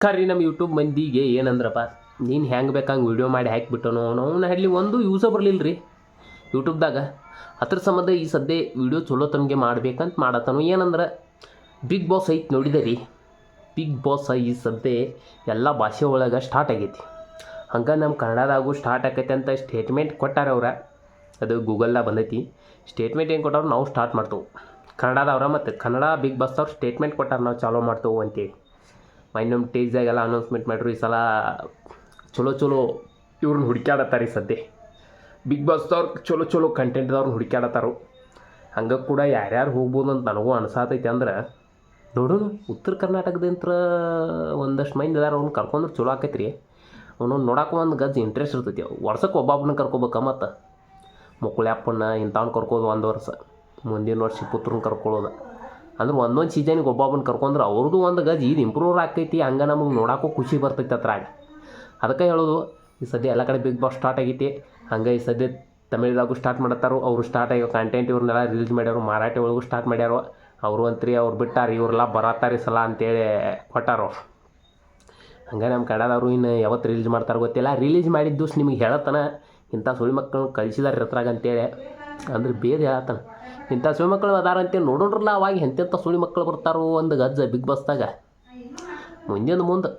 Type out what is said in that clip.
ಕರಿ ನಮ್ಮ ಯೂಟ್ಯೂಬ್ ಮಂದಿಗೆ ಏನಂದ್ರಪ್ಪ, ನೀನು ಹೆಂಗೆ ಬೇಕಂಗೆ ವೀಡಿಯೋ ಮಾಡಿ ಹಾಕಿಬಿಟ್ಟನು ಅವ್ನ ಹಳ್ಳಿ ಒಂದು ಯೂಸ ಬರಲಿಲ್ಲ ರೀ ಯೂಟ್ಯೂಬ್ದಾಗ. ಅದ್ರ ಸಂಬಂಧ ಈ ಸದ್ಯ ವೀಡಿಯೋ ಚಲೋ ತನಗೆ ಮಾಡ್ಬೇಕಂತ ಮಾಡತ್ತನು. ಏನಂದ್ರೆ ಬಿಗ್ ಬಾಸ್ ಐತೆ ನೋಡಿದೆ ರೀ. ಬಿಗ್ ಬಾಸ್ ಈ ಸದ್ಯ ಎಲ್ಲ ಭಾಷೆ ಒಳಗೆ ಸ್ಟಾರ್ಟ್ ಆಗೈತಿ. ಹಂಗೆ ನಮ್ಮ ಕನ್ನಡದಾಗೂ ಸ್ಟಾರ್ಟ್ ಆಕೈತೆ ಅಂತ ಸ್ಟೇಟ್ಮೆಂಟ್ ಕೊಟ್ಟಾರ ಅವ್ರ. ಅದು ಗೂಗಲ್ದಾಗ ಬಂದೈತಿ. ಸ್ಟೇಟ್ಮೆಂಟ್ ಏನು ಕೊಟ್ಟವ್ರು ನಾವು ಸ್ಟಾರ್ಟ್ ಮಾಡ್ತೇವೆ ಕನ್ನಡದವ್ರ. ಮತ್ತು ಕನ್ನಡ ಬಿಗ್ ಬಾಸ್ ಅವ್ರು ಸ್ಟೇಟ್ಮೆಂಟ್ ಕೊಟ್ಟಾರ ನಾವು ಚಾಲೂ ಮಾಡ್ತೇವೆ ಅಂತೇಳಿ. ನಮ್ಮ ಟೇಜ್ದಾಗೆಲ್ಲ ಅನೌನ್ಸ್ಮೆಂಟ್ ಮಾಡಿದ್ರು. ಈ ಸಲ ಚಲೋ ಇವ್ರನ್ನ ಹುಡುಕ್ಯಾಡತ್ತಾರೆ. ಈ ಸದ್ಯ ಬಿಗ್ ಬಾಸ್ದವ್ರು ಚಲೋ ಕಂಟೆಂಟ್ದವ್ರನ್ನ ಹುಡುಕ್ಯಾಡತ್ತಾರು. ಹಂಗೆ ಕೂಡ ಯಾರ್ಯಾರು ಹೋಗ್ಬೋದು ಅಂತ ನನಗೂ ಅನ್ಸಾತೈತಿ. ಅಂದ್ರೆ ನೋಡೋಣ, ಉತ್ತರ ಕರ್ನಾಟಕದಂತ್ರ ಒಂದಷ್ಟು ಮಂದಿ ಇದಾರೆ. ಅವ್ನು ಕರ್ಕೊಂಡ್ರೆ ಚಲೋ ಆಕೈತಿ ರೀ. ಅವನು ನೋಡೋಕೆ ಒಂದು ಗಜ್ ಇಂಟ್ರೆಸ್ಟ್ ಇರ್ತೈತಿ. ವರ್ಷಕ್ಕೆ ಒಬ್ಬೊಬ್ಬನ ಕರ್ಕೊಬೇಕ. ಮತ್ತು ಮುಕ್ಕುಳ್ಯಪ್ಪನ ಇಂಥವ್ನ ಕರ್ಕೋದು 1 ವರ್ಷ, ಮುಂದಿನ ವರ್ಷ ಪುತ್ರನ ಕರ್ಕೊಳ್ಳೋದು. ಅಂದ್ರೆ ಒಂದೊಂದು ಸೀಸನಿಗೆ ಒಬ್ಬೊಬ್ಬನ ಕರ್ಕೊಂಡ್ರೆ ಅವ್ರದ್ದು ಒಂದು ಗಜ್ ಇದು ಇಂಪ್ರೂವ್ ಆಕೈತಿ. ಹಂಗೆ ನಮಗೆ ನೋಡೋಕ್ಕೂ ಖುಷಿ ಬರ್ತೈತಿ ಅದ್ರಾಗ. ಅದಕ್ಕೆ ಹೇಳೋದು, ಈ ಸದ್ಯ ಎಲ್ಲ ಕಡೆ ಬಿಗ್ ಬಾಸ್ ಸ್ಟಾರ್ಟ್ ಆಗೈತಿ. ಹಂಗೆ ಈ ಸದ್ಯ ತಮಿಳ್ದಾಗೂ ಸ್ಟಾರ್ಟ್ ಮಾಡತ್ತಾರು. ಅವರು ಸ್ಟಾರ್ಟ್ ಆಗ್ಯಾವ ಕಂಟೆಂಟ್. ಇವ್ರನ್ನೆಲ್ಲ ರಿಲೀಸ್ ಮಾಡ್ಯಾರು. ಮರಾಠಿ ಒಳಗೂ ಸ್ಟಾರ್ಟ್ ಮಾಡ್ಯಾರು. ಅವರು ಅಂತ್ರಿ ಅವ್ರು ಬಿಟ್ಟಾರ, ಇವ್ರೆಲ್ಲ ಬರತ್ತಾರೆ ಸಲ ಅಂತೇಳಿ ಕೊಟ್ಟಾರು. ಹಂಗೆ ನಮ್ಮ ಕನ್ನಡದವರು ಇನ್ನು ಯಾವತ್ತು ರಿಲೀಸ್ ಮಾಡ್ತಾರೆ ಗೊತ್ತಿಲ್ಲ. ರಿಲೀಸ್ ಮಾಡಿದ ದಿವ್ಸ ನಿಮಗೆ ಹೇಳತ್ತಾನ ಇಂಥ ಸುಳಿ ಮಕ್ಕಳು ಕಳಿಸಿದಾರೆ ಇರ್ತಾರಾಗ ಅಂತೇಳಿ. ಅಂದ್ರೆ ಬೇರೆ ಹೇಳತ್ತಾನ ಇಂಥ ಸುಳಿ ಮಕ್ಕಳು ಅದಾರ ಅಂತೇಳಿ. ನೋಡೋಣ್ರಲ್ಲ ಅವಾಗ ಎಂತೆಂಥ ಸುಳಿ ಮಕ್ಕಳು ಬರ್ತಾರೋ ಒಂದು ಗಜ್ಜ ಬಿಗ್ ಬಾಸ್ದಾಗ ಮುಂದೆ.